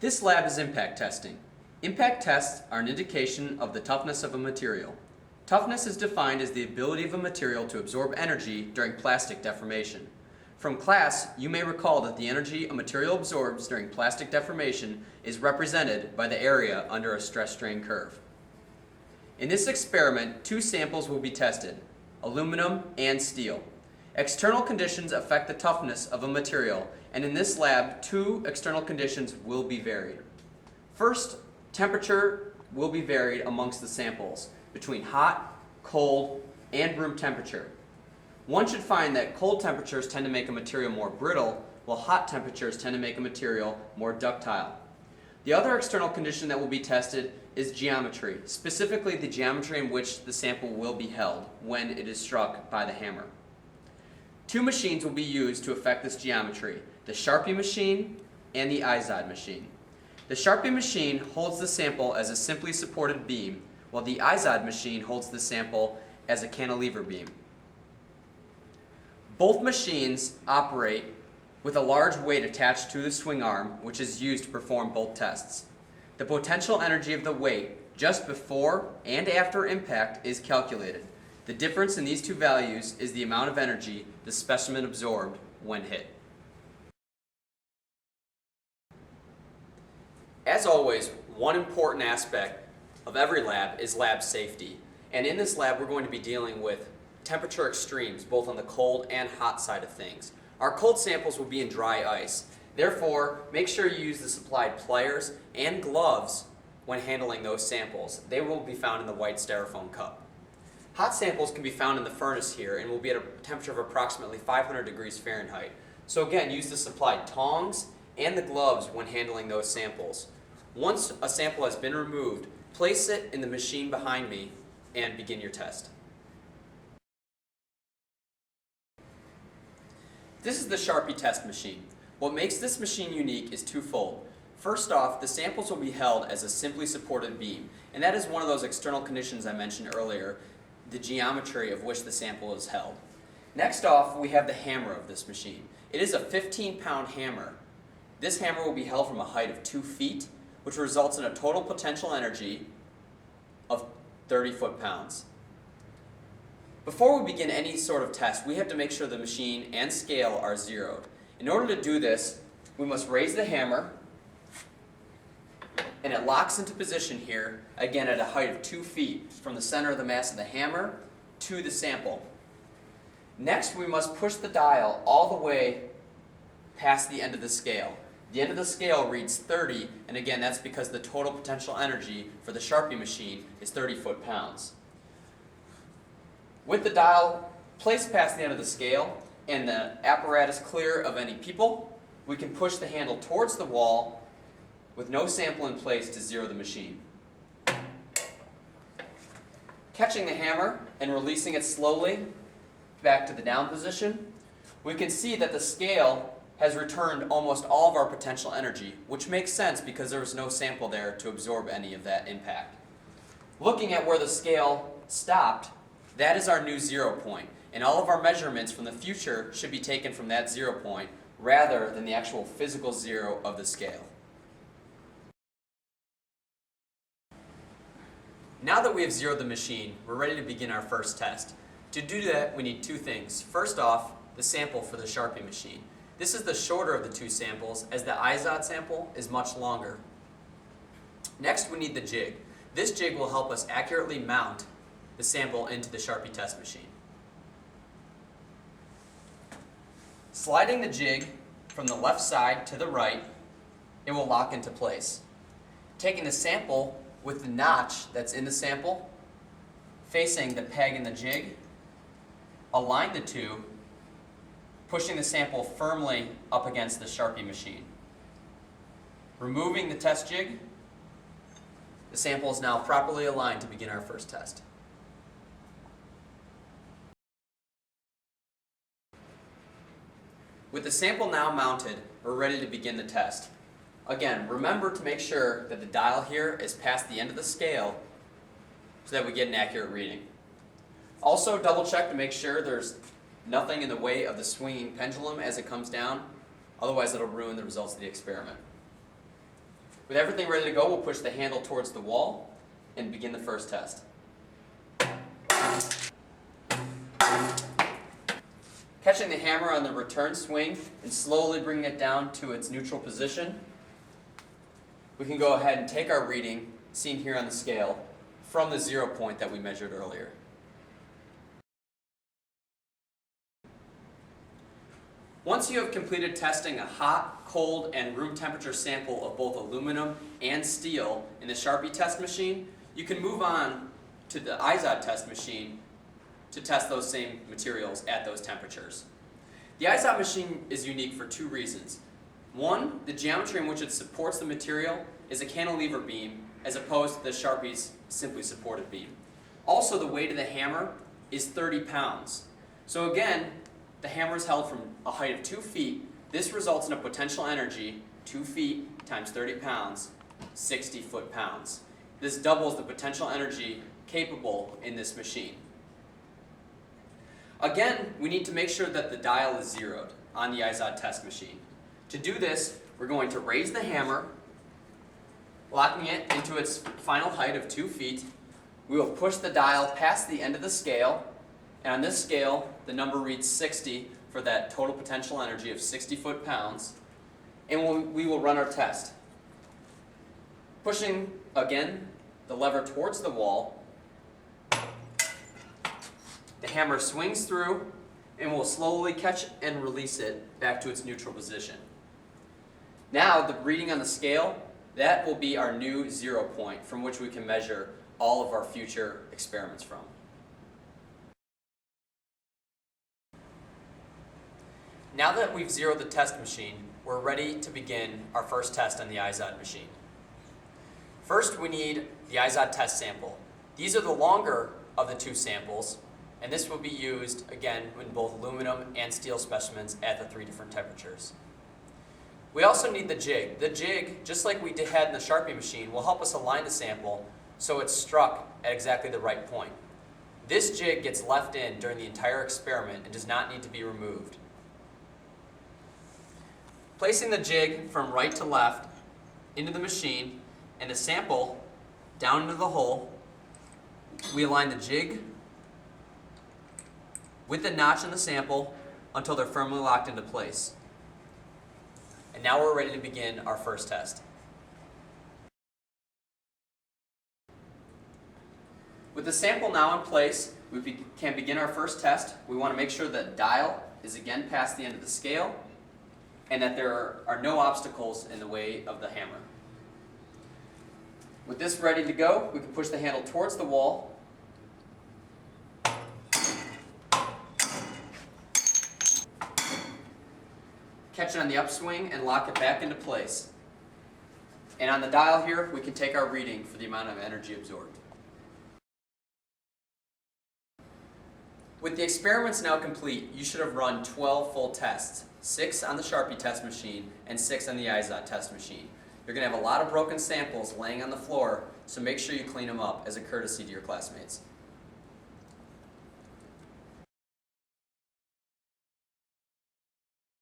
This lab is impact testing. Impact tests are an indication of the toughness of a material. Toughness is defined as the ability of a material to absorb energy during plastic deformation. From class, you may recall that the energy a material absorbs during plastic deformation is represented by the area under a stress-strain curve. In this experiment, two samples will be tested, aluminum and steel. External conditions affect the toughness of a material, and in this lab, two external conditions will be varied. First, temperature will be varied amongst the samples between hot, cold, and room temperature. One should find that cold temperatures tend to make a material more brittle, while hot temperatures tend to make a material more ductile. The other external condition that will be tested is geometry, specifically the geometry in which the sample will be held when it is struck by the hammer. Two machines will be used to affect this geometry, the Sharpie machine and the Izod machine. The Sharpie machine holds the sample as a simply supported beam, while the Izod machine holds the sample as a cantilever beam. Both machines operate with a large weight attached to the swing arm, which is used to perform both tests. The potential energy of the weight just before and after impact is calculated. The difference in these two values is the amount of energy the specimen absorbed when hit. As always, one important aspect of every lab is lab safety. And in this lab, we're going to be dealing with temperature extremes, both on the cold and hot side of things. Our cold samples will be in dry ice. Therefore, make sure you use the supplied pliers and gloves when handling those samples. They will be found in the white styrofoam cup. Hot samples can be found in the furnace here and will be at a temperature of approximately 500 degrees Fahrenheit. So again, use the supplied tongs and the gloves when handling those samples. Once a sample has been removed, place it in the machine behind me and begin your test. This is the Sharpie test machine. What makes this machine unique is twofold. First off, the samples will be held as a simply supported beam, and that is one of those external conditions I mentioned earlier, the geometry of which the sample is held. Next off, we have the hammer of this machine. It is a 15-pound hammer. This hammer will be held from a height of 2 feet, which results in a total potential energy of 30 foot-pounds. Before we begin any sort of test, we have to make sure the machine and scale are zeroed. In order to do this, we must raise the hammer, and it locks into position here, again at a height of 2 feet from the center of the mass of the hammer to the sample. Next, we must push the dial all the way past the end of the scale. The end of the scale reads 30, and again that's because the total potential energy for the Sharpie machine is 30 foot-pounds. With the dial placed past the end of the scale and the apparatus clear of any people, we can push the handle towards the wall with no sample in place to zero the machine. Catching the hammer and releasing it slowly back to the down position, we can see that the scale has returned almost all of our potential energy, which makes sense because there was no sample there to absorb any of that impact. Looking at where the scale stopped, that is our new 0 point, and all of our measurements from the future should be taken from that 0 point rather than the actual physical zero of the scale. Now that we have zeroed the machine, we're ready to begin our first test. To do that, we need two things. First off, the sample for the Sharpie machine. This is the shorter of the two samples, as the Izod sample is much longer. Next, we need the jig. This jig will help us accurately mount the sample into the Sharpie test machine. Sliding the jig from the left side to the right, it will lock into place. Taking the sample with the notch that's in the sample, facing the peg in the jig, align the two, pushing the sample firmly up against the Sharpie machine. Removing the test jig, the sample is now properly aligned to begin our first test. With the sample now mounted, we're ready to begin the test. Again, remember to make sure that the dial here is past the end of the scale so that we get an accurate reading. Also, double check to make sure there's nothing in the way of the swinging pendulum as it comes down, otherwise it'll ruin the results of the experiment. With everything ready to go, we'll push the handle towards the wall and begin the first test. Catching the hammer on the return swing and slowly bringing it down to its neutral position, we can go ahead and take our reading, seen here on the scale, from the 0 point that we measured earlier. Once you have completed testing a hot, cold, and room temperature sample of both aluminum and steel in the Sharpie test machine, you can move on to the IZOD test machine to test those same materials at those temperatures. The IZOD machine is unique for two reasons. One, the geometry in which it supports the material is a cantilever beam as opposed to the Sharpie's simply supported beam. Also, the weight of the hammer is 30 pounds. So again, the hammer is held from a height of 2 feet. This results in a potential energy, 2 feet times 30 pounds, 60 foot-pounds. This doubles the potential energy capable in this machine. Again, we need to make sure that the dial is zeroed on the IZOD test machine. To do this, we're going to raise the hammer, locking it into its final height of 2 feet. We will push the dial past the end of the scale, and on this scale, the number reads 60 for that total potential energy of 60 foot-pounds, and we will run our test. Pushing, again, the lever towards the wall, the hammer swings through and will slowly catch and release it back to its neutral position. Now, the reading on the scale, that will be our new 0 point from which we can measure all of our future experiments from. Now that we've zeroed the test machine, we're ready to begin our first test on the IZOD machine. First, we need the IZOD test sample. These are the longer of the two samples, and this will be used, again, in both aluminum and steel specimens at the 3 different temperatures. We also need the jig. The jig, just like we had in the Sharpie machine, will help us align the sample so it's struck at exactly the right point. This jig gets left in during the entire experiment and does not need to be removed. Placing the jig from right to left into the machine and the sample down into the hole, we align the jig with the notch in the sample until they're firmly locked into place. And now we're ready to begin our first test. With the sample now in place, we can begin our first test. We want to make sure that dial is again past the end of the scale and that there are no obstacles in the way of the hammer. With this ready to go, we can push the handle towards the wall. Catch it on the upswing and lock it back into place. And on the dial here, we can take our reading for the amount of energy absorbed. With the experiments now complete, you should have run 12 full tests, 6 on the Sharpie test machine and 6 on the IZOD test machine. You're going to have a lot of broken samples laying on the floor, so make sure you clean them up as a courtesy to your classmates.